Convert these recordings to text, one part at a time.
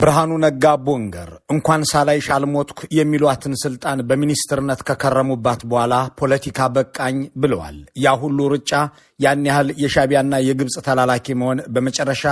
ብርሃኑ ነጋ ቦንገር እንኳን ሳላይሽ አልሞትኩ የሚሏትን ስልጣን በሚኒስትርነት ከከረሙባት በኋላ ፖለቲካ በቃኝ ብለዋል። ያ ሁሉ ሩጫ ያን ያህል የሻቢያና የግብጽ ተላላኪ መሆን በመጨረሻ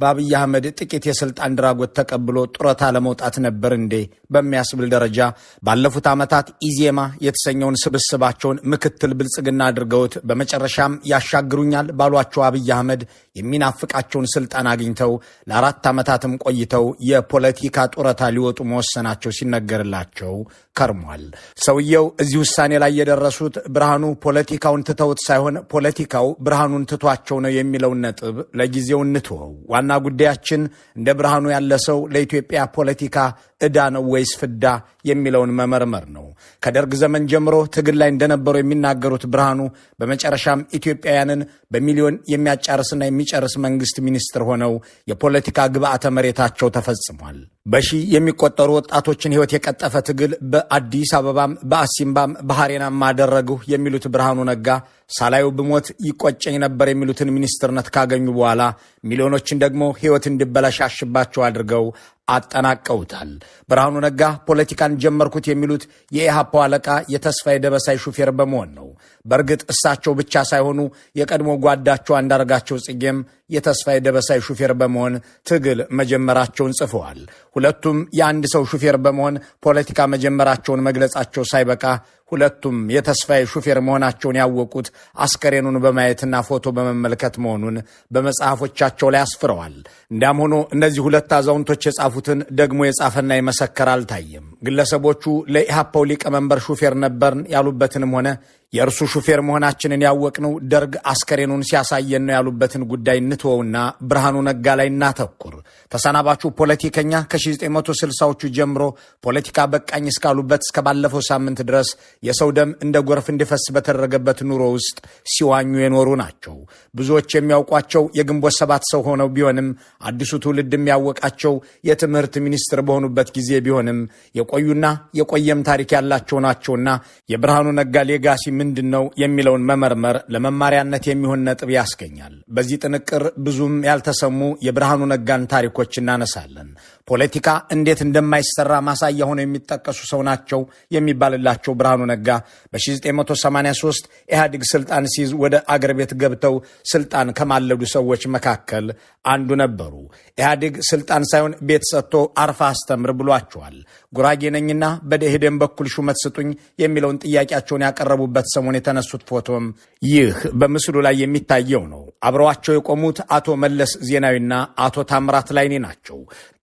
በአብይ አህመድ ጥቂት የስልጣን ድራጎት ተቀብሎ ጡረታ ለመውጣት ነበር እንዴ በሚያስብል ደረጃ ባለፉት ዓመታት ኢዜማ የተሰኘውን ስብስባቸውን ምክትል ብልጽግና አድርገውት በመጨረሻም ያሻግሩኛል ባሏቸው አብይ አህመድ የሚናፍቃቸውን ስልጣን አግኝተው ለአራት ዓመታትም ቆይተው የፖለቲካ ጡረታ ሊወጡ መወሰናቸው ሲነገርላቸው ከርሟል። ሰውየው እዚህ ውሳኔ ላይ የደረሱት ብርሃኑ ፖለቲካውን ትተውት ሳይሆን ፖለቲካው ብርሃኑን ትቷቸው ነው የሚለውን ነጥብ ለጊዜው እንትወው። ዋና ጉዳያችን እንደ ብርሃኑ ያለ ሰው ለኢትዮጵያ ፖለቲካ ዕዳ ነው ወይስ ፍዳ የሚለውን መመርመር ነው። ከደርግ ዘመን ጀምሮ ትግል ላይ እንደነበሩ የሚናገሩት ብርሃኑ በመጨረሻም ኢትዮጵያውያንን በሚሊዮን የሚያጫርስና የሚጨርስ መንግስት ሚኒስትር ሆነው የፖለቲካ ግብዓተ መሬታቸው ተፈጽሟል። በሺህ የሚቆጠሩ ወጣቶችን ሕይወት የቀጠፈ ትግል በአዲስ አበባም በአሲምባም በሐሬናም አደረግሁ የሚሉት ብርሃኑ ነጋ ሳላዩ ብሞት ይቆጨኝ ነበር የሚሉትን ሚኒስትርነት ካገኙ በኋላ ሚሊዮኖችን ደግሞ ሕይወት እንዲበላሻሽባቸው አድርገው አጠናቀውታል። ብርሃኑ ነጋ ፖለቲካን ጀመርኩት የሚሉት የኢሃፓው አለቃ የተስፋዬ ደበሳይ ሹፌር በመሆን ነው። በእርግጥ እሳቸው ብቻ ሳይሆኑ የቀድሞ ጓዳቸው አንዳርጋቸው ጽጌም የተስፋዬ ደበሳይ ሹፌር በመሆን ትግል መጀመራቸውን ጽፈዋል። ሁለቱም የአንድ ሰው ሹፌር በመሆን ፖለቲካ መጀመራቸውን መግለጻቸው ሳይበቃ ሁለቱም የተስፋዬ ሹፌር መሆናቸውን ያወቁት አስከሬኑን በማየትና ፎቶ በመመልከት መሆኑን በመጽሐፎቻቸው ላይ አስፍረዋል። እንዲያም ሆኖ እነዚህ ሁለት አዛውንቶች የጻፉትን ደግሞ የጻፈና የመሰከረ አልታየም። ግለሰቦቹ ለኢሃፓው ሊቀመንበር ሹፌር ነበርን ያሉበትንም ሆነ የእርሱ ሹፌር መሆናችንን ያወቅነው ደርግ አስከሬኑን ሲያሳየን ነው ያሉበትን ጉዳይ እንትወውና ብርሃኑ ነጋ ላይ እናተኩር። ተሰናባቹ ፖለቲከኛ ከ1960ዎቹ ጀምሮ ፖለቲካ በቃኝ እስካሉበት እስከ ባለፈው ሳምንት ድረስ የሰው ደም እንደ ጎርፍ እንዲፈስ በተደረገበት ኑሮ ውስጥ ሲዋኙ የኖሩ ናቸው። ብዙዎች የሚያውቋቸው የግንቦት ሰባት ሰው ሆነው ቢሆንም አዲሱ ትውልድ የሚያወቃቸው የትምህርት ሚኒስትር በሆኑበት ጊዜ ቢሆንም የቆዩና የቆየም ታሪክ ያላቸው ናቸውና የብርሃኑ ነጋ ሌጋሲ ምንድነው የሚለውን መመርመር ለመማሪያነት የሚሆን ነጥብ ያስገኛል። በዚህ ጥንቅር ብዙም ያልተሰሙ የብርሃኑ ነጋን ታሪኮች እናነሳለን። ፖለቲካ እንዴት እንደማይሰራ ማሳያ ሆነው የሚጠቀሱ ሰው ናቸው የሚባልላቸው ብርሃኑ ነጋ በ1983 ኢህአዴግ ስልጣን ሲይዝ ወደ አገር ቤት ገብተው ስልጣን ከማለዱ ሰዎች መካከል አንዱ ነበሩ። ኢህአዴግ ስልጣን ሳይሆን ቤት ሰጥቶ አርፋ አስተምር ብሏቸዋል። ጉራጌ ነኝና በደኢህዴን በኩል ሹመት ስጡኝ የሚለውን ጥያቄያቸውን ያቀረቡበት ሰሞን የተነሱት ፎቶም ይህ በምስሉ ላይ የሚታየው ነው። አብረዋቸው የቆሙት አቶ መለስ ዜናዊና አቶ ታምራት ላይኔ ናቸው።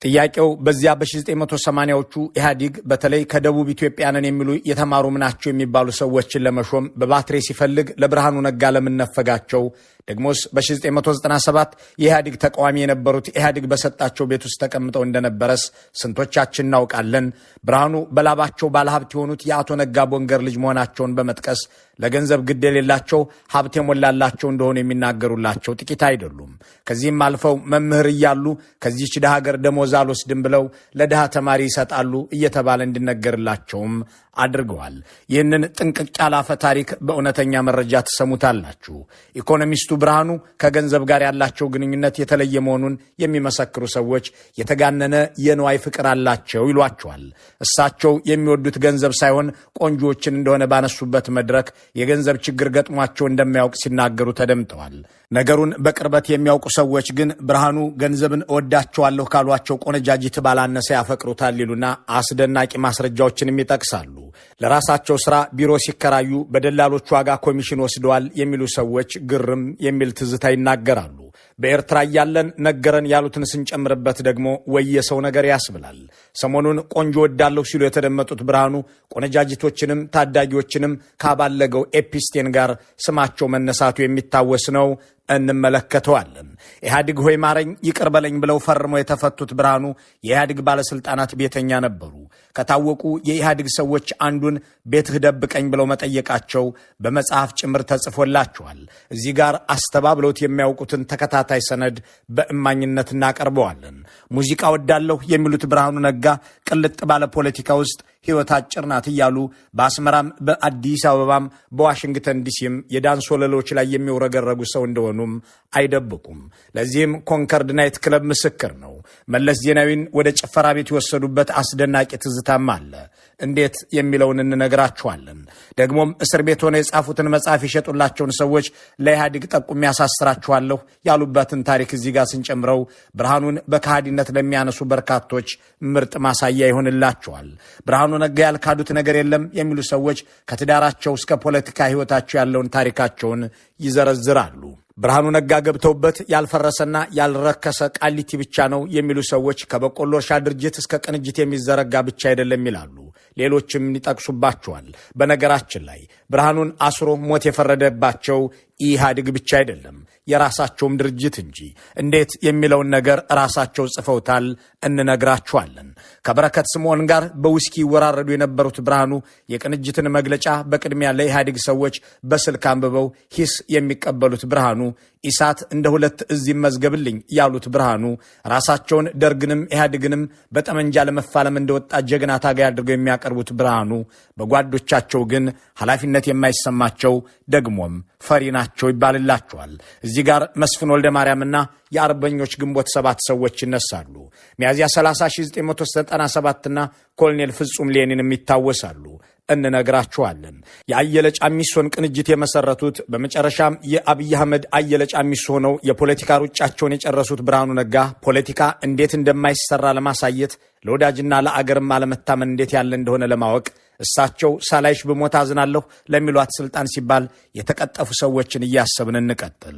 ጥያቄው በዚያ በ1980ዎቹ ኢህአዴግ በተለይ ከደቡብ ኢትዮጵያንን የሚሉ የተማሩ ምናቸው የሚባሉ ሰዎችን ለመሾም በባትሬ ሲፈልግ ለብርሃኑ ነጋ ለምነፈጋቸው ደግሞስ በ1997 የኢህአዴግ ተቃዋሚ የነበሩት ኢህአዴግ በሰጣቸው ቤት ውስጥ ተቀምጠው እንደነበረስ ስንቶቻችን እናውቃለን። ብርሃኑ በላባቸው ባለሀብት የሆኑት የአቶ ነጋ ቦንገር ልጅ መሆናቸውን በመጥቀስ ለገንዘብ ግድ የሌላቸው ሀብት የሞላላቸው እንደሆኑ የሚናገሩላቸው ጥቂት አይደሉም። ከዚህም አልፈው መምህር እያሉ ከዚህች ድሃ ሀገር ደሞዝ አልወስድም ብለው ለድሃ ተማሪ ይሰጣሉ እየተባለ እንዲነገርላቸውም አድርገዋል። ይህንን ጥንቅቅ ያለ አፈ ታሪክ በእውነተኛ መረጃ ትሰሙታላችሁ። ኢኮኖሚስቱ ብርሃኑ ከገንዘብ ጋር ያላቸው ግንኙነት የተለየ መሆኑን የሚመሰክሩ ሰዎች የተጋነነ የንዋይ ፍቅር አላቸው ይሏቸዋል። እሳቸው የሚወዱት ገንዘብ ሳይሆን ቆንጆዎችን እንደሆነ ባነሱበት መድረክ የገንዘብ ችግር ገጥሟቸው እንደማያውቅ ሲናገሩ ተደምጠዋል። ነገሩን በቅርበት የሚያውቁ ሰዎች ግን ብርሃኑ ገንዘብን እወዳቸዋለሁ ካሏቸው ቆነጃጅት ባላነሰ ያፈቅሩታል ይሉና አስደናቂ ማስረጃዎችንም ይጠቅሳሉ። ለራሳቸው ሥራ ቢሮ ሲከራዩ በደላሎች ዋጋ ኮሚሽን ወስደዋል የሚሉ ሰዎች ግርም የሚል ትዝታ ይናገራሉ። በኤርትራ እያለን ነገረን ያሉትን ስንጨምርበት ደግሞ ወየሰው ነገር ያስብላል። ሰሞኑን ቆንጆ ወዳለሁ ሲሉ የተደመጡት ብርሃኑ ቆነጃጅቶችንም ታዳጊዎችንም ካባለገው ኤፒስቴን ጋር ስማቸው መነሳቱ የሚታወስ ነው። እንመለከተዋለን። ኢህአዴግ ሆይ ማረኝ ይቅር በለኝ ብለው ፈርመው የተፈቱት ብርሃኑ የኢህአዴግ ባለስልጣናት ቤተኛ ነበሩ። ከታወቁ የኢህአዴግ ሰዎች አንዱን ቤትህ ደብቀኝ ብለው መጠየቃቸው በመጽሐፍ ጭምር ተጽፎላቸዋል። እዚህ ጋር አስተባብለውት የሚያውቁትን ተከታታይ ሰነድ በእማኝነት እናቀርበዋለን። ሙዚቃ ወዳለሁ የሚሉት ብርሃኑ ነጋ ቅልጥ ባለ ፖለቲካ ውስጥ ሕይወት አጭር ናት እያሉ በአስመራም በአዲስ አበባም በዋሽንግተን ዲሲም የዳንስ ወለሎች ላይ የሚውረገረጉ ሰው እንደሆኑም አይደብቁም። ለዚህም ኮንከርድ ናይት ክለብ ምስክር ነው። መለስ ዜናዊን ወደ ጭፈራ ቤት የወሰዱበት አስደናቂ ትዝታም አለ። እንዴት የሚለውን እንነግራችኋለን። ደግሞም እስር ቤት ሆነው የጻፉትን መጽሐፍ የሸጡላቸውን ሰዎች ለኢህአዴግ ጠቁሜ ያሳስራችኋለሁ ያሉበትን ታሪክ እዚህ ጋር ስንጨምረው ብርሃኑን በከሃዲነት ለሚያነሱ በርካቶች ምርጥ ማሳያ ይሆንላቸዋል። ብርሃኑ ነጋ ያልካዱት ነገር የለም የሚሉ ሰዎች ከትዳራቸው እስከ ፖለቲካ ሕይወታቸው ያለውን ታሪካቸውን ይዘረዝራሉ። ብርሃኑ ነጋ ገብተውበት ያልፈረሰና ያልረከሰ ቃሊቲ ብቻ ነው የሚሉ ሰዎች ከበቆሎ እርሻ ድርጅት እስከ ቅንጅት የሚዘረጋ ብቻ አይደለም ይላሉ። ሌሎችም ይጠቅሱባቸዋል። በነገራችን ላይ ብርሃኑን አስሮ ሞት የፈረደባቸው ኢህአዴግ ብቻ አይደለም የራሳቸውም ድርጅት እንጂ። እንዴት የሚለውን ነገር ራሳቸው ጽፈውታል፣ እንነግራችኋለን። ከበረከት ስምዖን ጋር በውስኪ ይወራረዱ የነበሩት ብርሃኑ የቅንጅትን መግለጫ በቅድሚያ ለኢህአዴግ ሰዎች በስልክ አንብበው ሂስ የሚቀበሉት ብርሃኑ፣ ኢሳት እንደ ሁለት እዚህ መዝገብልኝ ያሉት ብርሃኑ፣ ራሳቸውን ደርግንም ኢህአዴግንም በጠመንጃ ለመፋለም እንደወጣ ጀግና ታጋይ አድርገው የሚያቀርቡት ብርሃኑ በጓዶቻቸው ግን ኃላፊነት የማይሰማቸው ደግሞም ፈሪ ናቸው ይባልላቸዋል። እዚህ ጋር መስፍን ወልደ ማርያምና የአርበኞች ግንቦት ሰባት ሰዎች ይነሳሉ። ሚያዝያ 30 1997ና ኮሎኔል ፍጹም ሌኒንም ይታወሳሉ። እንነግራችኋለን። የአየለ ጫሚሶን ቅንጅት የመሰረቱት በመጨረሻም የአብይ አህመድ አየለ ጫሚሶ ሆነው የፖለቲካ ሩጫቸውን የጨረሱት ብርሃኑ ነጋ ፖለቲካ እንዴት እንደማይሰራ ለማሳየት ለወዳጅና ለአገርም አለመታመን እንዴት ያለ እንደሆነ ለማወቅ እሳቸው ሳላይሽ በሞት አዝናለሁ ለሚሏት ስልጣን ሲባል የተቀጠፉ ሰዎችን እያሰብን እንቀጥል።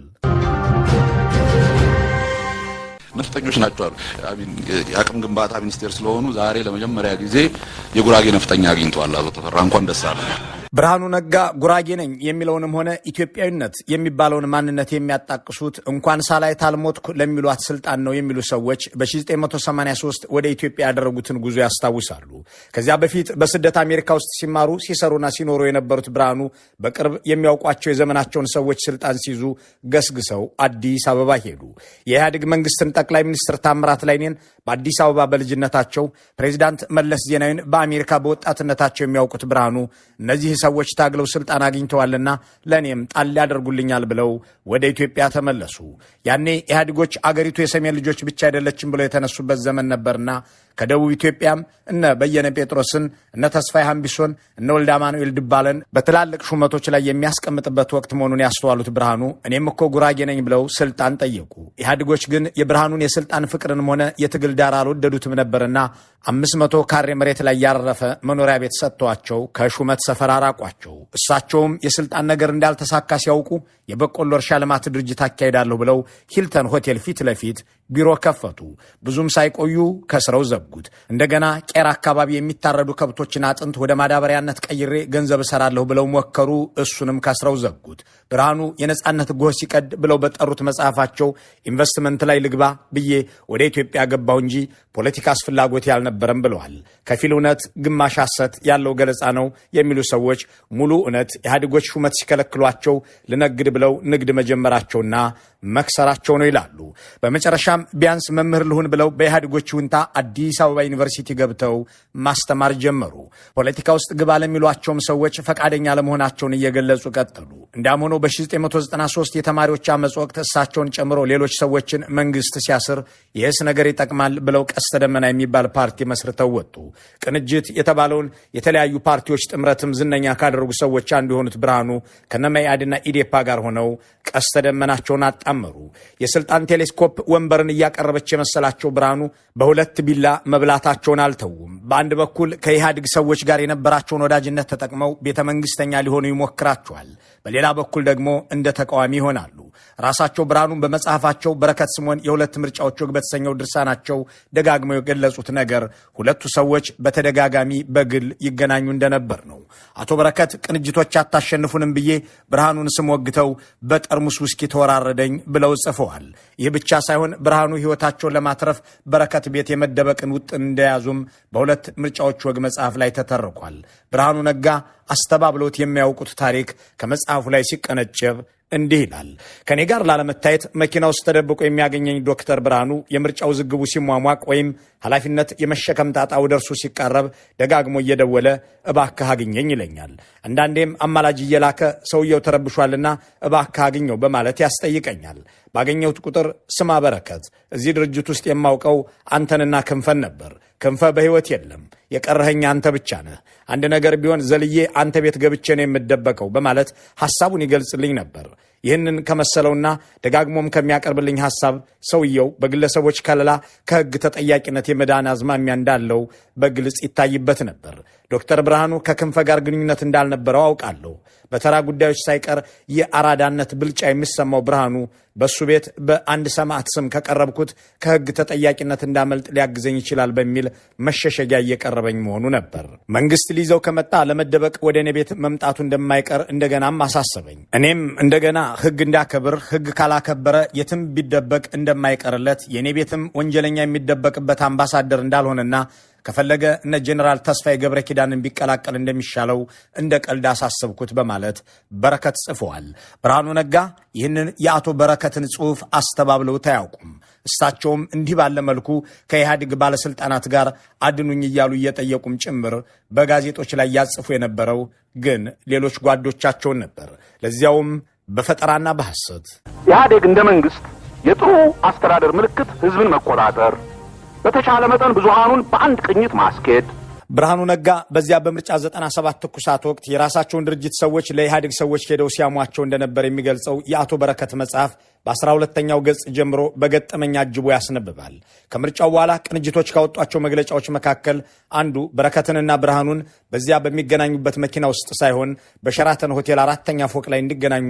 ነፍጠኞች ናቸው አሉ። የአቅም ግንባታ ሚኒስቴር ስለሆኑ ዛሬ ለመጀመሪያ ጊዜ የጉራጌ ነፍጠኛ አግኝተዋል። አቶ ተፈራ እንኳን ደስ አለ። ብርሃኑ ነጋ ጉራጌ ነኝ የሚለውንም ሆነ ኢትዮጵያዊነት የሚባለውን ማንነት የሚያጣቅሱት እንኳን ሳላይት አልሞትኩ ለሚሏት ስልጣን ነው የሚሉ ሰዎች በ1983 ወደ ኢትዮጵያ ያደረጉትን ጉዞ ያስታውሳሉ። ከዚያ በፊት በስደት አሜሪካ ውስጥ ሲማሩ ሲሰሩና ሲኖሩ የነበሩት ብርሃኑ በቅርብ የሚያውቋቸው የዘመናቸውን ሰዎች ስልጣን ሲይዙ ገስግሰው አዲስ አበባ ሄዱ። የኢህአዴግ መንግስትን ጠቅላይ ሚኒስትር ታምራት ላይኔን በአዲስ አበባ በልጅነታቸው፣ ፕሬዚዳንት መለስ ዜናዊን በአሜሪካ በወጣትነታቸው የሚያውቁት ብርሃኑ እነዚህ ሰዎች ታግለው ስልጣን አግኝተዋልና ለኔም ጣል ያደርጉልኛል ብለው ወደ ኢትዮጵያ ተመለሱ። ያኔ ኢህአዴጎች አገሪቱ የሰሜን ልጆች ብቻ አይደለችም ብለው የተነሱበት ዘመን ነበርና ከደቡብ ኢትዮጵያም እነ በየነ ጴጥሮስን፣ እነ ተስፋዬ ሀምቢሶን፣ እነ ወልደ አማኑኤል ድባለን በትላልቅ ሹመቶች ላይ የሚያስቀምጥበት ወቅት መሆኑን ያስተዋሉት ብርሃኑ እኔም እኮ ጉራጌ ነኝ ብለው ስልጣን ጠየቁ። ኢህአዴጎች ግን የብርሃኑን የስልጣን ፍቅርንም ሆነ የትግል ዳር አልወደዱትም ነበርና 500 ካሬ መሬት ላይ ያረፈ መኖሪያ ቤት ሰጥተዋቸው ከሹመት ሰፈር አራቋቸው። እሳቸውም የስልጣን ነገር እንዳልተሳካ ሲያውቁ የበቆሎ እርሻ ልማት ድርጅት አካሄዳለሁ ብለው ሂልተን ሆቴል ፊት ለፊት ቢሮ ከፈቱ። ብዙም ሳይቆዩ ከስረው ዘጉት። እንደገና ቄራ አካባቢ የሚታረዱ ከብቶችን አጥንት ወደ ማዳበሪያነት ቀይሬ ገንዘብ እሰራለሁ ብለው ሞከሩ። እሱንም ከስረው ዘጉት። ብርሃኑ የነጻነት ጎህ ሲቀድ ብለው በጠሩት መጽሐፋቸው ኢንቨስትመንት ላይ ልግባ ብዬ ወደ ኢትዮጵያ ገባሁ እንጂ ፖለቲካ አስፍላጎት ያልነበረም ብለዋል። ከፊል እውነት ግማሽ ሐሰት ያለው ገለጻ ነው የሚሉ ሰዎች ሙሉ እውነት ኢህአዴጎች ሹመት ሲከለክሏቸው ልነግድ ብለው ንግድ መጀመራቸውና መክሰራቸው ነው ይላሉ። በመጨረሻም ቢያንስ መምህር ልሁን ብለው በኢህአዴጎች ይሁንታ አዲስ አበባ ዩኒቨርሲቲ ገብተው ማስተማር ጀመሩ። ፖለቲካ ውስጥ ግባ ለሚሏቸውም ሰዎች ፈቃደኛ ለመሆናቸውን እየገለጹ ቀጠሉ። እንዳም ሆኖ በ1993 የተማሪዎች አመፅ ወቅት እሳቸውን ጨምሮ ሌሎች ሰዎችን መንግስት ሲያስር ይህስ ነገር ይጠቅማል ብለው ቀስተ ደመና የሚባል ፓርቲ መስርተው ወጡ። ቅንጅት የተባለውን የተለያዩ ፓርቲዎች ጥምረትም ዝነኛ ካደረጉ ሰዎች አንዱ የሆኑት ብርሃኑ ከነመኢአድና ኢዴፓ ጋር ሆነው ቀስተ ደመናቸውን አጣመሩ። የስልጣን ቴሌስኮፕ ወንበርን እያቀረበች የመሰላቸው ብርሃኑ በሁለት ቢላ መብላታቸውን አልተውም። በአንድ በኩል ከኢህአዴግ ሰዎች ጋር የነበራቸውን ወዳጅነት ተጠቅመው ቤተ መንግስተኛ ሊሆኑ ይሞክራቸዋል። በሌላ በኩል ደግሞ እንደ ተቃዋሚ ይሆናሉ። ራሳቸው ብርሃኑን በመጽሐፋቸው በረከት ስምዖን የሁለት ምርጫዎች ወግ በተሰኘው ድርሳናቸው ደጋግመው የገለጹት ነገር ሁለቱ ሰዎች በተደጋጋሚ በግል ይገናኙ እንደነበር ነው። አቶ በረከት ቅንጅቶች አታሸንፉንም ብዬ ብርሃኑን ስም ወግተው በጠርሙስ ውስኪ ተወራረደኝ ብለው ጽፈዋል። ይህ ብቻ ሳይሆን ብርሃኑ ሕይወታቸውን ለማትረፍ በረከት ቤት የመደበቅን ውጥን እንደያዙም በሁለት ምርጫዎች ወግ መጽሐፍ ላይ ተተርኳል። ብርሃኑ ነጋ አስተባብሎት የሚያውቁት ታሪክ ከመጽሐፉ ላይ ሲቀነጨብ እንዲህ ይላል። ከኔ ጋር ላለመታየት መኪና ውስጥ ተደብቆ የሚያገኘኝ ዶክተር ብርሃኑ የምርጫው ዝግቡ ሲሟሟቅ ወይም ኃላፊነት የመሸከም ጣጣ ወደ እርሱ ሲቃረብ ደጋግሞ እየደወለ እባክህ አግኘኝ ይለኛል። አንዳንዴም አማላጅ እየላከ ሰውየው ተረብሿልና እባክህ አግኘው በማለት ያስጠይቀኛል። ባገኘሁት ቁጥር ስማ በረከት፣ እዚህ ድርጅት ውስጥ የማውቀው አንተንና ክንፈን ነበር። ክንፈ በሕይወት የለም፣ የቀረኸኝ አንተ ብቻ ነህ። አንድ ነገር ቢሆን ዘልዬ አንተ ቤት ገብቼ ነው የምደበቀው በማለት ሐሳቡን ይገልጽልኝ ነበር። ይህንን ከመሰለውና ደጋግሞም ከሚያቀርብልኝ ሐሳብ ሰውየው በግለሰቦች ከለላ ከሕግ ተጠያቂነት የመዳን አዝማሚያ እንዳለው በግልጽ ይታይበት ነበር። ዶክተር ብርሃኑ ከክንፈ ጋር ግንኙነት እንዳልነበረው አውቃለሁ። በተራ ጉዳዮች ሳይቀር የአራዳነት ብልጫ የሚሰማው ብርሃኑ በሱ ቤት በአንድ ሰማዕት ስም ከቀረብኩት ከሕግ ተጠያቂነት እንዳመልጥ ሊያግዘኝ ይችላል በሚል መሸሸጊያ እየቀረበኝ መሆኑ ነበር። መንግስት ሊይዘው ከመጣ ለመደበቅ ወደ እኔ ቤት መምጣቱ እንደማይቀር እንደገናም አሳሰበኝ። እኔም እንደገና ሕግ እንዳከብር፣ ሕግ ካላከበረ የትም ቢደበቅ እንደማይቀርለት፣ የእኔ ቤትም ወንጀለኛ የሚደበቅበት አምባሳደር እንዳልሆነና ከፈለገ እነ ጄኔራል ተስፋዬ ገብረ ኪዳንን ቢቀላቀል እንደሚሻለው እንደ ቀልድ አሳሰብኩት በማለት በረከት ጽፈዋል። ብርሃኑ ነጋ ይህንን የአቶ በረከትን ጽሑፍ አስተባብለውት አያውቁም። እሳቸውም እንዲህ ባለ መልኩ ከኢህአዴግ ባለሥልጣናት ጋር አድኑኝ እያሉ እየጠየቁም ጭምር በጋዜጦች ላይ ያጽፉ የነበረው ግን ሌሎች ጓዶቻቸውን ነበር። ለዚያውም በፈጠራና በሐሰት። ኢህአዴግ እንደ መንግስት የጥሩ አስተዳደር ምልክት ህዝብን መቆጣጠር፣ በተቻለ መጠን ብዙሃኑን በአንድ ቅኝት ማስኬድ። ብርሃኑ ነጋ በዚያ በምርጫ 97 ትኩሳት ወቅት የራሳቸውን ድርጅት ሰዎች ለኢህአዴግ ሰዎች ሄደው ሲያሟቸው እንደነበር የሚገልጸው የአቶ በረከት መጽሐፍ በ12ኛው ገጽ ጀምሮ በገጠመኝ አጅቦ ያስነብባል። ከምርጫው በኋላ ቅንጅቶች ካወጧቸው መግለጫዎች መካከል አንዱ በረከትንና ብርሃኑን በዚያ በሚገናኙበት መኪና ውስጥ ሳይሆን በሸራተን ሆቴል 4ኛ ፎቅ ላይ እንዲገናኙ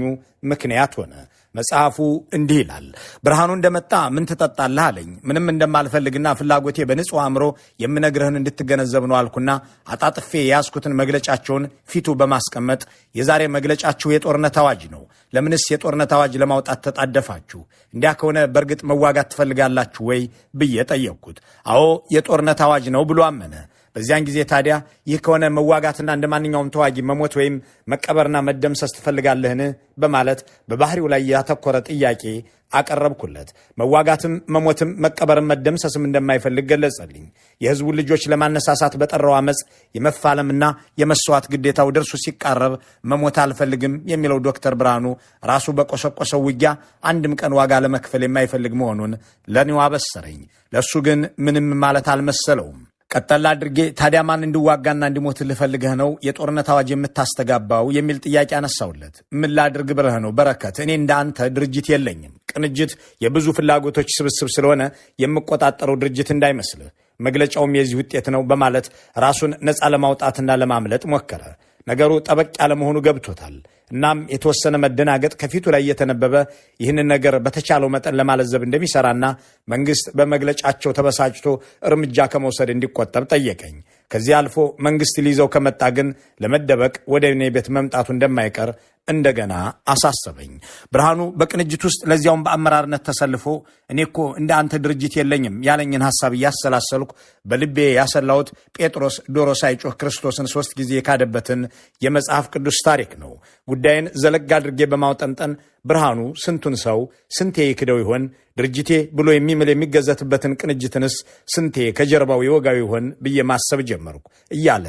ምክንያት ሆነ። መጽሐፉ እንዲህ ይላል። ብርሃኑ እንደመጣ ምን ትጠጣለህ አለኝ። ምንም እንደማልፈልግና ፍላጎቴ በንጹሕ አእምሮ የምነግርህን እንድትገነዘብ ነው አልኩና አጣጥፌ የያዝኩትን መግለጫቸውን ፊቱ በማስቀመጥ የዛሬ መግለጫችሁ የጦርነት አዋጅ ነው፣ ለምንስ የጦርነት አዋጅ ለማውጣት ተጣደፋችሁ? እንዲያ ከሆነ በእርግጥ መዋጋት ትፈልጋላችሁ ወይ ብዬ ጠየቅኩት። አዎ የጦርነት አዋጅ ነው ብሎ አመነ። በዚያን ጊዜ ታዲያ ይህ ከሆነ መዋጋትና እንደ ማንኛውም ተዋጊ መሞት ወይም መቀበርና መደምሰስ ትፈልጋለህን? በማለት በባህሪው ላይ ያተኮረ ጥያቄ አቀረብኩለት። መዋጋትም መሞትም መቀበርም መደምሰስም እንደማይፈልግ ገለጸልኝ። የሕዝቡን ልጆች ለማነሳሳት በጠራው አመፅ የመፋለምና የመስዋዕት ግዴታው ደርሱ ሲቃረብ መሞት አልፈልግም የሚለው ዶክተር ብርሃኑ ራሱ በቆሰቆሰው ውጊያ አንድም ቀን ዋጋ ለመክፈል የማይፈልግ መሆኑን ለኔው አበሰረኝ። ለእሱ ግን ምንም ማለት አልመሰለውም። ቀጠላ አድርጌ ታዲያ ማን እንዲዋጋና እንዲሞት ልፈልገህ ነው የጦርነት አዋጅ የምታስተጋባው የሚል ጥያቄ አነሳውለት። ምን ላድርግ ብለህ ነው በረከት? እኔ እንደ አንተ ድርጅት የለኝም። ቅንጅት የብዙ ፍላጎቶች ስብስብ ስለሆነ የምቆጣጠረው ድርጅት እንዳይመስልህ። መግለጫውም የዚህ ውጤት ነው በማለት ራሱን ነፃ ለማውጣትና ለማምለጥ ሞከረ። ነገሩ ጠበቅ ያለ መሆኑ ገብቶታል። እናም የተወሰነ መደናገጥ ከፊቱ ላይ እየተነበበ ይህንን ነገር በተቻለው መጠን ለማለዘብ እንደሚሰራና መንግስት በመግለጫቸው ተበሳጭቶ እርምጃ ከመውሰድ እንዲቆጠብ ጠየቀኝ። ከዚህ አልፎ መንግስት ሊይዘው ከመጣ ግን ለመደበቅ ወደ እኔ ቤት መምጣቱ እንደማይቀር እንደገና አሳሰበኝ። ብርሃኑ በቅንጅት ውስጥ ለዚያውም በአመራርነት ተሰልፎ እኔ እኮ እንደ አንተ ድርጅት የለኝም ያለኝን ሐሳብ እያሰላሰልኩ በልቤ ያሰላሁት ጴጥሮስ ዶሮ ሳይጮህ ክርስቶስን 3 ጊዜ የካደበትን የመጽሐፍ ቅዱስ ታሪክ ነው። ጉዳይን ዘለግ አድርጌ በማውጠንጠን ብርሃኑ ስንቱን ሰው ስንቴ ይክደው ይሆን? ድርጅቴ ብሎ የሚምል የሚገዘትበትን ቅንጅትንስ ስንቴ ከጀርባው የወጋው ይሆን ብዬ ማሰብ ጀመርኩ እያለ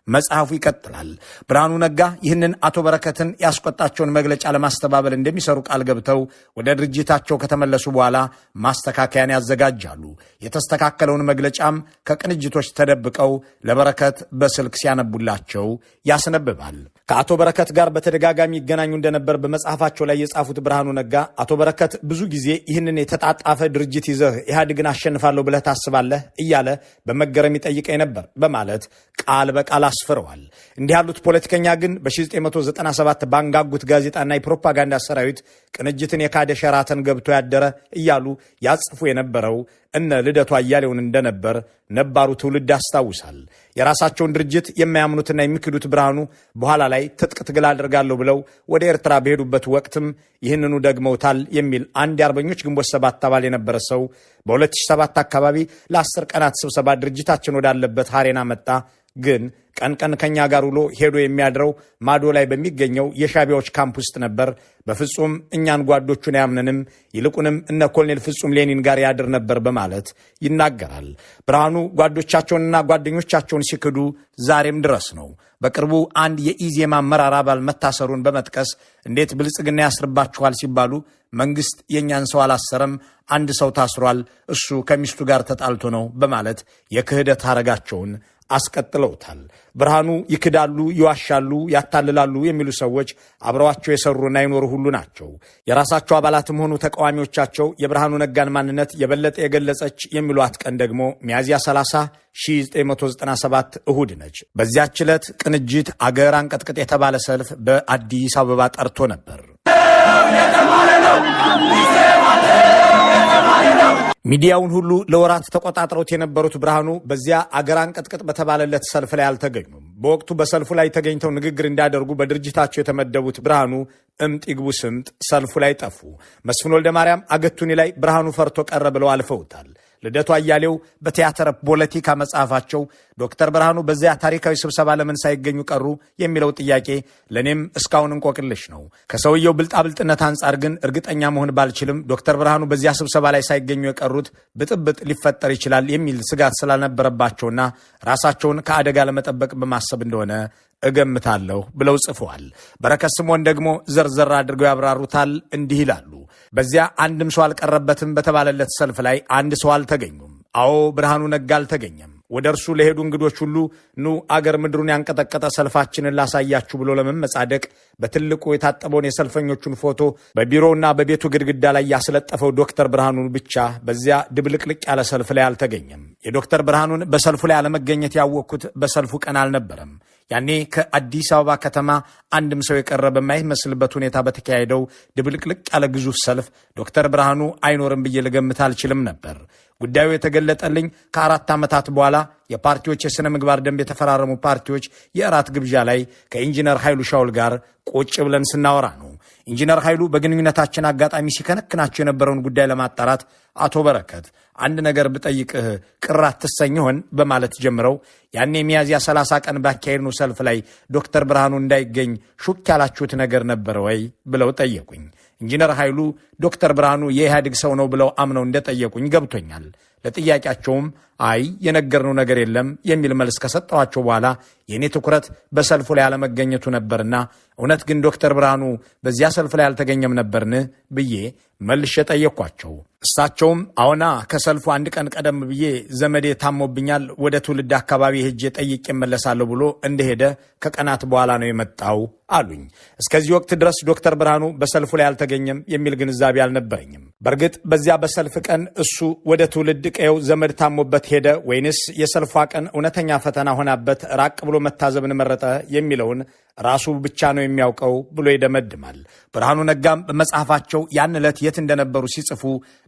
መጽሐፉ ይቀጥላል። ብርሃኑ ነጋ ይህንን አቶ በረከትን ያስቆጣቸውን መግለጫ ለማስተባበል እንደሚሰሩ ቃል ገብተው ወደ ድርጅታቸው ከተመለሱ በኋላ ማስተካከያን ያዘጋጃሉ። የተስተካከለውን መግለጫም ከቅንጅቶች ተደብቀው ለበረከት በስልክ ሲያነቡላቸው ያስነብባል። ከአቶ በረከት ጋር በተደጋጋሚ ይገናኙ እንደነበር በመጽሐፋቸው ላይ የጻፉት ብርሃኑ ነጋ አቶ በረከት ብዙ ጊዜ ይህንን የተጣጣፈ ድርጅት ይዘህ ኢህአዴግን አሸንፋለሁ ብለህ ታስባለህ እያለ በመገረም ይጠይቀኝ ነበር በማለት ቃል በቃል አስፍረዋል። እንዲህ ያሉት ፖለቲከኛ ግን በ1997 ባንጋጉት ጋዜጣና የፕሮፓጋንዳ ሰራዊት ቅንጅትን የካደ ሸራተን ገብቶ ያደረ እያሉ ያጽፉ የነበረው እነ ልደቱ አያሌውን እንደነበር ነባሩ ትውልድ ያስታውሳል። የራሳቸውን ድርጅት የማያምኑትና የሚክዱት ብርሃኑ በኋላ ላይ ትጥቅ ትግል አደርጋለሁ ብለው ወደ ኤርትራ በሄዱበት ወቅትም ይህንኑ ደግመውታል የሚል አንድ የአርበኞች ግንቦት 7 አባል የነበረ ሰው በ2007 አካባቢ ለ10 ቀናት ስብሰባ ድርጅታችን ወዳለበት ሐሬና መጣ፣ ግን ቀን ቀን ከኛ ጋር ውሎ ሄዶ የሚያድረው ማዶ ላይ በሚገኘው የሻቢያዎች ካምፕ ውስጥ ነበር። በፍጹም እኛን ጓዶቹን አያምነንም፣ ይልቁንም እነ ኮሎኔል ፍጹም ሌኒን ጋር ያድር ነበር በማለት ይናገራል። ብርሃኑ ጓዶቻቸውንና ጓደኞቻቸውን ሲክዱ ዛሬም ድረስ ነው። በቅርቡ አንድ የኢዜማ አመራር አባል መታሰሩን በመጥቀስ እንዴት ብልጽግና ያስርባችኋል ሲባሉ መንግስት የእኛን ሰው አላሰረም፣ አንድ ሰው ታስሯል፣ እሱ ከሚስቱ ጋር ተጣልቶ ነው በማለት የክህደት ሐረጋቸውን አስቀጥለውታል። ብርሃኑ ይክዳሉ፣ ይዋሻሉ፣ ያታልላሉ የሚሉ ሰዎች አብረዋቸው የሰሩና የኖሩ ሁሉ ናቸው። የራሳቸው አባላትም ሆኑ ተቃዋሚዎቻቸው የብርሃኑ ነጋን ማንነት የበለጠ የገለጸች የሚሏት ቀን ደግሞ ሚያዝያ 30 1997 እሁድ ነች። በዚያች ዕለት ቅንጅት አገር አንቀጥቅጥ የተባለ ሰልፍ በአዲስ አበባ ጠርቶ ነበር። ሚዲያውን ሁሉ ለወራት ተቆጣጥረውት የነበሩት ብርሃኑ በዚያ አገር አንቀጥቅጥ በተባለለት ሰልፍ ላይ አልተገኙም። በወቅቱ በሰልፉ ላይ ተገኝተው ንግግር እንዲያደርጉ በድርጅታቸው የተመደቡት ብርሃኑ እምጥ ይግቡ ስምጥ ሰልፉ ላይ ጠፉ። መስፍን ወልደ ማርያም አገቱኒ ላይ ብርሃኑ ፈርቶ ቀረ ብለው አልፈውታል። ልደቱ አያሌው በቲያትር ፖለቲካ መጽሐፋቸው ዶክተር ብርሃኑ በዚያ ታሪካዊ ስብሰባ ለምን ሳይገኙ ቀሩ የሚለው ጥያቄ ለእኔም እስካሁን እንቆቅልሽ ነው። ከሰውየው ብልጣብልጥነት አንጻር ግን እርግጠኛ መሆን ባልችልም ዶክተር ብርሃኑ በዚያ ስብሰባ ላይ ሳይገኙ የቀሩት ብጥብጥ ሊፈጠር ይችላል የሚል ስጋት ስላልነበረባቸውና ራሳቸውን ከአደጋ ለመጠበቅ በማሰብ እንደሆነ እገምታለሁ ብለው ጽፈዋል። በረከት ስምዖን ደግሞ ዘርዘር አድርገው ያብራሩታል። እንዲህ ይላሉ። በዚያ አንድም ሰው አልቀረበትም በተባለለት ሰልፍ ላይ አንድ ሰው አልተገኙም። አዎ ብርሃኑ ነጋ አልተገኘም። ወደ እርሱ ለሄዱ እንግዶች ሁሉ ኑ አገር ምድሩን ያንቀጠቀጠ ሰልፋችንን ላሳያችሁ ብሎ ለመመጻደቅ በትልቁ የታጠበውን የሰልፈኞቹን ፎቶ በቢሮውና በቤቱ ግድግዳ ላይ ያስለጠፈው ዶክተር ብርሃኑን ብቻ በዚያ ድብልቅልቅ ያለ ሰልፍ ላይ አልተገኘም። የዶክተር ብርሃኑን በሰልፉ ላይ አለመገኘት ያወቅኩት በሰልፉ ቀን አልነበረም። ያኔ ከአዲስ አበባ ከተማ አንድም ሰው የቀረ በማይመስልበት ሁኔታ በተካሄደው ድብልቅልቅ ያለ ግዙፍ ሰልፍ ዶክተር ብርሃኑ አይኖርም ብዬ ልገምት አልችልም ነበር። ጉዳዩ የተገለጠልኝ ከ4 ዓመታት በኋላ የፓርቲዎች የሥነ ምግባር ደንብ የተፈራረሙ ፓርቲዎች የእራት ግብዣ ላይ ከኢንጂነር ኃይሉ ሻውል ጋር ቁጭ ብለን ስናወራ ነው። ኢንጂነር ኃይሉ በግንኙነታችን አጋጣሚ ሲከነክናቸው የነበረውን ጉዳይ ለማጣራት አቶ በረከት አንድ ነገር ብጠይቅህ ቅር አትሰኝ ይሆን በማለት ጀምረው ያኔ ሚያዝያ 30 ቀን ባካሄድነው ሰልፍ ላይ ዶክተር ብርሃኑ እንዳይገኝ ሹክ ያላችሁት ነገር ነበረ ወይ ብለው ጠየቁኝ። ኢንጂነር ኃይሉ ዶክተር ብርሃኑ የኢህአዴግ ሰው ነው ብለው አምነው እንደጠየቁኝ ገብቶኛል። ለጥያቄያቸውም አይ የነገርነው ነገር የለም የሚል መልስ ከሰጠኋቸው በኋላ የእኔ ትኩረት በሰልፉ ላይ አለመገኘቱ ነበርና እውነት ግን ዶክተር ብርሃኑ በዚያ ሰልፍ ላይ አልተገኘም ነበርን ብዬ መልሼ ጠየቅኳቸው። እሳቸውም አዎና ከሰልፉ አንድ ቀን ቀደም ብዬ ዘመዴ ታሞብኛል፣ ወደ ትውልድ አካባቢ ሄጄ ጠይቄ እመለሳለሁ ብሎ እንደሄደ ከቀናት በኋላ ነው የመጣው አሉኝ። እስከዚህ ወቅት ድረስ ዶክተር ብርሃኑ በሰልፉ ላይ አልተገኘም የሚል ግንዛቤ አልነበረኝም። በእርግጥ በዚያ በሰልፍ ቀን እሱ ወደ ትውልድ ቀየው ዘመድ ታሞበት ሄደ ወይንስ የሰልፏ ቀን እውነተኛ ፈተና ሆናበት ራቅ ብሎ መታዘብን መረጠ የሚለውን ራሱ ብቻ ነው የሚያውቀው ብሎ ይደመድማል። ብርሃኑ ነጋም በመጽሐፋቸው ያን ዕለት የት እንደነበሩ ሲጽፉ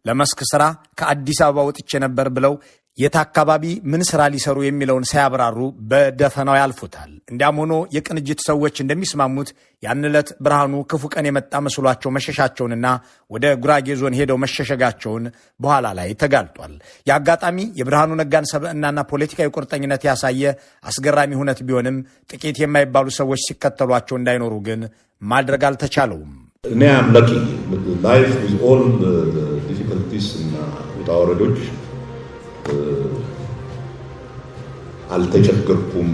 ለመስክ ሥራ ከአዲስ አበባ ወጥቼ ነበር ብለው የት አካባቢ ምን ሥራ ሊሰሩ የሚለውን ሳያብራሩ በደፈናው ያልፉታል። እንዲያም ሆኖ የቅንጅት ሰዎች እንደሚስማሙት ያን ዕለት ብርሃኑ ክፉ ቀን የመጣ መስሏቸው መሸሻቸውንና ወደ ጉራጌ ዞን ሄደው መሸሸጋቸውን በኋላ ላይ ተጋልጧል። የአጋጣሚ የብርሃኑ ነጋን ሰብዕናና ፖለቲካዊ ቁርጠኝነት ያሳየ አስገራሚ ሁነት ቢሆንም ጥቂት የማይባሉ ሰዎች ሲከተሏቸው እንዳይኖሩ ግን ማድረግ አልተቻለውም። እኔ አምላኪ ላይፍ ዊዝ ኦል ዲፊከልቲስ እና ውጣ ወረዶች አልተቸገርኩም፣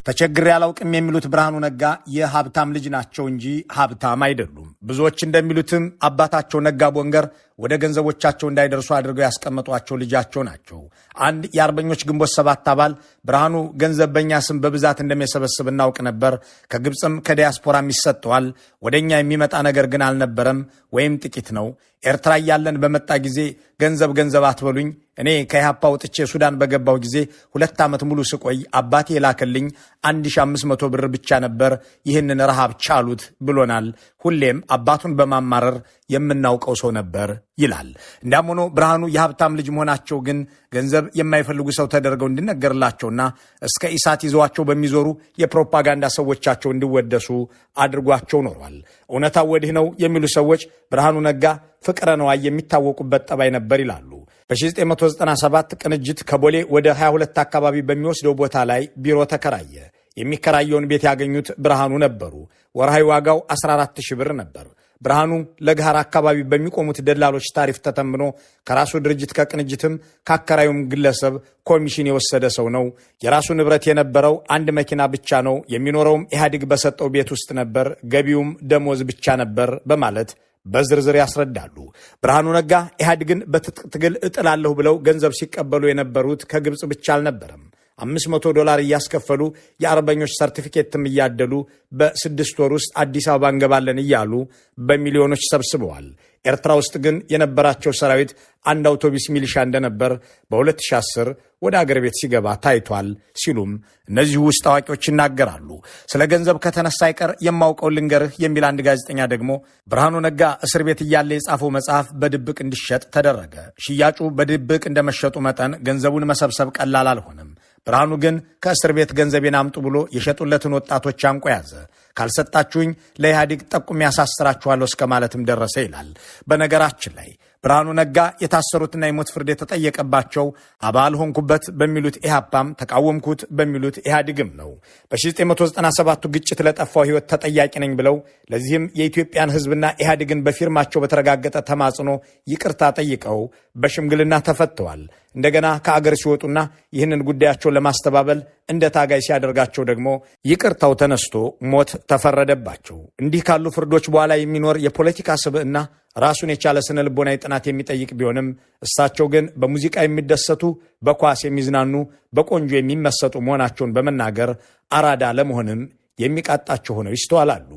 ተቸግሬ አላውቅም የሚሉት ብርሃኑ ነጋ የሀብታም ልጅ ናቸው እንጂ ሀብታም አይደሉም። ብዙዎች እንደሚሉትም አባታቸው ነጋ ቦንገር ወደ ገንዘቦቻቸው እንዳይደርሱ አድርገው ያስቀመጧቸው ልጃቸው ናቸው። አንድ የአርበኞች ግንቦት 7 አባል ብርሃኑ ገንዘብ በእኛ ስም በብዛት እንደሚሰበስብ እናውቅ ነበር፣ ከግብፅም ከዲያስፖራም ይሰጠዋል፣ ወደኛ የሚመጣ ነገር ግን አልነበረም ወይም ጥቂት ነው። ኤርትራ እያለን በመጣ ጊዜ ገንዘብ አትበሉኝ፣ እኔ ከኢህአፓ ወጥቼ ሱዳን በገባሁ ጊዜ 2 ዓመት ሙሉ ስቆይ አባቴ የላከልኝ 1500 ብር ብቻ ነበር፣ ይህንን ረሃብ ቻሉት ብሎናል። ሁሌም አባቱን በማማረር የምናውቀው ሰው ነበር ይላል። እንዳም ሆኖ ብርሃኑ የሀብታም ልጅ መሆናቸው ግን ገንዘብ የማይፈልጉ ሰው ተደርገው እንዲነገርላቸውና እስከ ኢሳት ይዘዋቸው በሚዞሩ የፕሮፓጋንዳ ሰዎቻቸው እንዲወደሱ አድርጓቸው ኖሯል። እውነታው ወዲህ ነው የሚሉ ሰዎች ብርሃኑ ነጋ ፍቅረ ነዋይ የሚታወቁበት ጠባይ ነበር ይላሉ። በ1997 ቅንጅት ከቦሌ ወደ 22 አካባቢ በሚወስደው ቦታ ላይ ቢሮ ተከራየ። የሚከራየውን ቤት ያገኙት ብርሃኑ ነበሩ። ወርሃዊ ዋጋው 14000 ብር ነበር። ብርሃኑ ለገሃር አካባቢ በሚቆሙት ደላሎች ታሪፍ ተተምኖ ከራሱ ድርጅት ከቅንጅትም ካከራዩም ግለሰብ ኮሚሽን የወሰደ ሰው ነው። የራሱ ንብረት የነበረው አንድ መኪና ብቻ ነው። የሚኖረውም ኢህአዴግ በሰጠው ቤት ውስጥ ነበር። ገቢውም ደሞዝ ብቻ ነበር በማለት በዝርዝር ያስረዳሉ። ብርሃኑ ነጋ ኢህአዴግን በትጥቅ ትግል እጥላለሁ ብለው ገንዘብ ሲቀበሉ የነበሩት ከግብፅ ብቻ አልነበረም። $500 እያስከፈሉ የአርበኞች ሰርቲፊኬትም እያደሉ በ6 ወር ውስጥ አዲስ አበባ እንገባለን እያሉ በሚሊዮኖች ሰብስበዋል። ኤርትራ ውስጥ ግን የነበራቸው ሰራዊት አንድ አውቶቡስ ሚሊሻ እንደነበር በ2010 ወደ አገር ቤት ሲገባ ታይቷል ሲሉም እነዚሁ ውስጥ አዋቂዎች ይናገራሉ። ስለ ገንዘብ ከተነሳ አይቀር የማውቀው ልንገርህ የሚል አንድ ጋዜጠኛ ደግሞ ብርሃኑ ነጋ እስር ቤት እያለ የጻፈው መጽሐፍ በድብቅ እንዲሸጥ ተደረገ። ሽያጩ በድብቅ እንደመሸጡ መጠን ገንዘቡን መሰብሰብ ቀላል አልሆነም። ብርሃኑ ግን ከእስር ቤት ገንዘቤን አምጡ ብሎ የሸጡለትን ወጣቶች አንቆ ያዘ። ካልሰጣችሁኝ ለኢህአዴግ ጠቁም ያሳስራችኋለሁ እስከ ማለትም ደረሰ ይላል። በነገራችን ላይ ብርሃኑ ነጋ የታሰሩትና የሞት ፍርድ የተጠየቀባቸው አባል ሆንኩበት በሚሉት ኢህአፓም ተቃወምኩት በሚሉት ኢህአዴግም ነው። በ1997ቱ ግጭት ለጠፋው ህይወት ተጠያቂ ነኝ ብለው ለዚህም የኢትዮጵያን ህዝብና ኢህአዴግን በፊርማቸው በተረጋገጠ ተማጽኖ ይቅርታ ጠይቀው በሽምግልና ተፈተዋል። እንደገና ከአገር ሲወጡና ይህንን ጉዳያቸውን ለማስተባበል እንደ ታጋይ ሲያደርጋቸው ደግሞ ይቅርታው ተነስቶ ሞት ተፈረደባቸው። እንዲህ ካሉ ፍርዶች በኋላ የሚኖር የፖለቲካ ስብዕና ራሱን የቻለ ስነ ልቦናዊ ጥናት የሚጠይቅ ቢሆንም እሳቸው ግን በሙዚቃ የሚደሰቱ፣ በኳስ የሚዝናኑ፣ በቆንጆ የሚመሰጡ መሆናቸውን በመናገር አራዳ ለመሆንም የሚቃጣቸው ሆነው ይስተዋላሉ።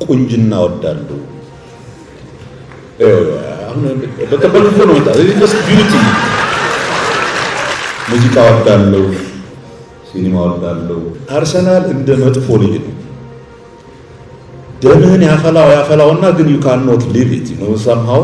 ቁንጅና ወዳለሁ በከበልኩ ነው ቢዩቲ ሙዚቃ ወዳለሁ፣ ሲኒማ ወዳለሁ። አርሰናል እንደ መጥፎ ልጅ ነው። ደምህን ያፈላውና ግን you cannot live it somehow።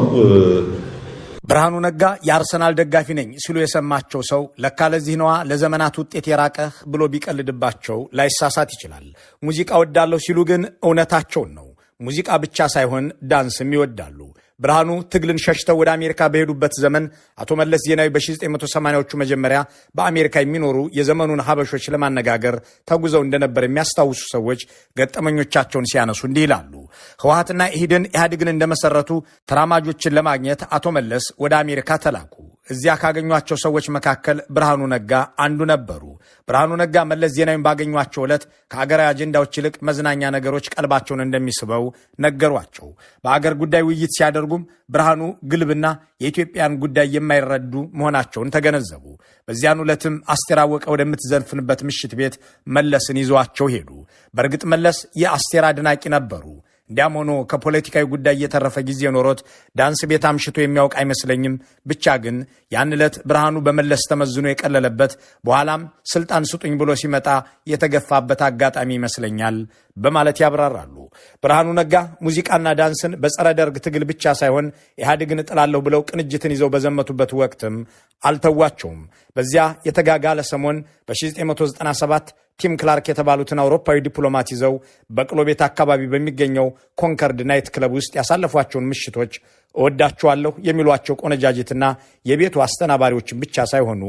ብርሃኑ ነጋ የአርሰናል ደጋፊ ነኝ ሲሉ የሰማቸው ሰው ለካ ለዚህ ነዋ ለዘመናት ውጤት የራቀህ ብሎ ቢቀልድባቸው ላይሳሳት ይችላል። ሙዚቃ ወዳለሁ ሲሉ ግን እውነታቸውን ነው። ሙዚቃ ብቻ ሳይሆን ዳንስም ይወዳሉ። ብርሃኑ ትግልን ሸሽተው ወደ አሜሪካ በሄዱበት ዘመን አቶ መለስ ዜናዊ በ1980ዎቹ መጀመሪያ በአሜሪካ የሚኖሩ የዘመኑን ሀበሾች ለማነጋገር ተጉዘው እንደነበር የሚያስታውሱ ሰዎች ገጠመኞቻቸውን ሲያነሱ እንዲህ ይላሉ። ህወሓትና ኢህአዴግን እንደመሰረቱ ተራማጆችን ለማግኘት አቶ መለስ ወደ አሜሪካ ተላኩ። እዚያ ካገኟቸው ሰዎች መካከል ብርሃኑ ነጋ አንዱ ነበሩ። ብርሃኑ ነጋ መለስ ዜናዊን ባገኟቸው ዕለት ከአገራዊ አጀንዳዎች ይልቅ መዝናኛ ነገሮች ቀልባቸውን እንደሚስበው ነገሯቸው። በአገር ጉዳይ ውይይት ሲያደርጉም ብርሃኑ ግልብና የኢትዮጵያን ጉዳይ የማይረዱ መሆናቸውን ተገነዘቡ። በዚያን ዕለትም አስቴር አወቀ ወደምትዘንፍንበት ምሽት ቤት መለስን ይዘዋቸው ሄዱ። በእርግጥ መለስ የአስቴር አድናቂ ነበሩ። እንዲያም ሆኖ ከፖለቲካዊ ጉዳይ የተረፈ ጊዜ ኖሮት ዳንስ ቤት አምሽቶ የሚያውቅ አይመስለኝም። ብቻ ግን ያን ዕለት ብርሃኑ በመለስ ተመዝኖ የቀለለበት በኋላም ስልጣን ስጡኝ ብሎ ሲመጣ የተገፋበት አጋጣሚ ይመስለኛል በማለት ያብራራሉ። ብርሃኑ ነጋ ሙዚቃና ዳንስን በጸረ ደርግ ትግል ብቻ ሳይሆን ኢህአዴግን እጥላለሁ ብለው ቅንጅትን ይዘው በዘመቱበት ወቅትም አልተዋቸውም። በዚያ የተጋጋለ ሰሞን በ1997 ቲም ክላርክ የተባሉትን አውሮፓዊ ዲፕሎማት ይዘው በቅሎ ቤት አካባቢ በሚገኘው ኮንከርድ ናይት ክለብ ውስጥ ያሳለፏቸውን ምሽቶች እወዳቸዋለሁ የሚሏቸው ቆነጃጅትና የቤቱ አስተናባሪዎችም ብቻ ሳይሆኑ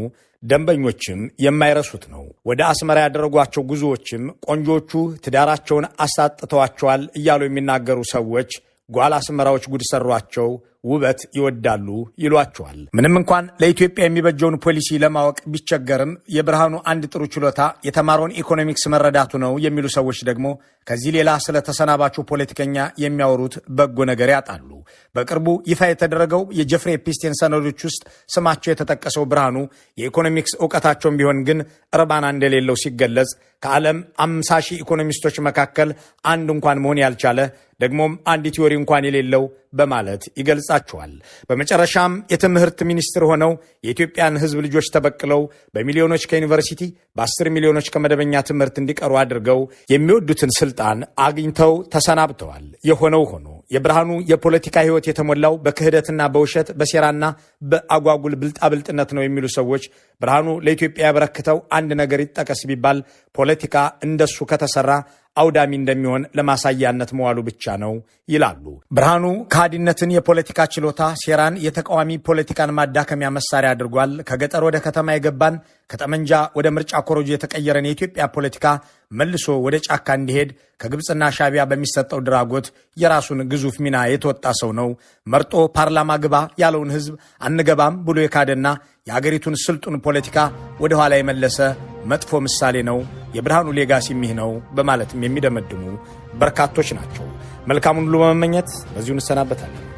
ደንበኞችም የማይረሱት ነው። ወደ አስመራ ያደረጓቸው ጉዞዎችም ቆንጆቹ ትዳራቸውን አሳጥተዋቸዋል እያሉ የሚናገሩ ሰዎች ጓል አስመራዎች ጉድ ሰሯቸው፣ ውበት ይወዳሉ ይሏቸዋል። ምንም እንኳን ለኢትዮጵያ የሚበጀውን ፖሊሲ ለማወቅ ቢቸገርም የብርሃኑ አንድ ጥሩ ችሎታ የተማረውን ኢኮኖሚክስ መረዳቱ ነው የሚሉ ሰዎች ደግሞ ከዚህ ሌላ ስለ ተሰናባቹ ፖለቲከኛ የሚያወሩት በጎ ነገር ያጣሉ። በቅርቡ ይፋ የተደረገው የጀፍሪ ኤፕስቴን ሰነዶች ውስጥ ስማቸው የተጠቀሰው ብርሃኑ የኢኮኖሚክስ እውቀታቸውን ቢሆን ግን እርባና እንደሌለው ሲገለጽ ከዓለም 50,000 ኢኮኖሚስቶች መካከል አንድ እንኳን መሆን ያልቻለ ደግሞም አንድ ቲዮሪ እንኳን የሌለው በማለት ይገልጻቸዋል። በመጨረሻም የትምህርት ሚኒስትር ሆነው የኢትዮጵያን ሕዝብ ልጆች ተበቅለው በሚሊዮኖች ከዩኒቨርሲቲ በ10 ሚሊዮኖች ከመደበኛ ትምህርት እንዲቀሩ አድርገው የሚወዱትን ስልጣን አግኝተው ተሰናብተዋል። የሆነው ሆኖ የብርሃኑ የፖለቲካ ሕይወት የተሞላው በክህደትና በውሸት በሴራና በአጓጉል ብልጣብልጥነት ነው የሚሉ ሰዎች ብርሃኑ ለኢትዮጵያ ያበረክተው አንድ ነገር ይጠቀስ ቢባል ፖለቲካ እንደሱ ከተሰራ አውዳሚ እንደሚሆን ለማሳያነት መዋሉ ብቻ ነው ይላሉ ብርሃኑ። ከሃዲነትን የፖለቲካ ችሎታ፣ ሴራን የተቃዋሚ ፖለቲካን ማዳከሚያ መሳሪያ አድርጓል። ከገጠር ወደ ከተማ የገባን ከጠመንጃ ወደ ምርጫ ኮረጆ የተቀየረን የኢትዮጵያ ፖለቲካ መልሶ ወደ ጫካ እንዲሄድ ከግብፅና ሻቢያ በሚሰጠው ድራጎት የራሱን ግዙፍ ሚና የተወጣ ሰው ነው። መርጦ ፓርላማ ግባ ያለውን ህዝብ አንገባም ብሎ የካደና የአገሪቱን ስልጡን ፖለቲካ ወደ ኋላ የመለሰ መጥፎ ምሳሌ ነው። የብርሃኑ ሌጋሲ ይህ ነው በማለትም የሚደመድሙ በርካቶች ናቸው። መልካሙን ሁሉ በመመኘት በዚሁ እንሰናበታለን።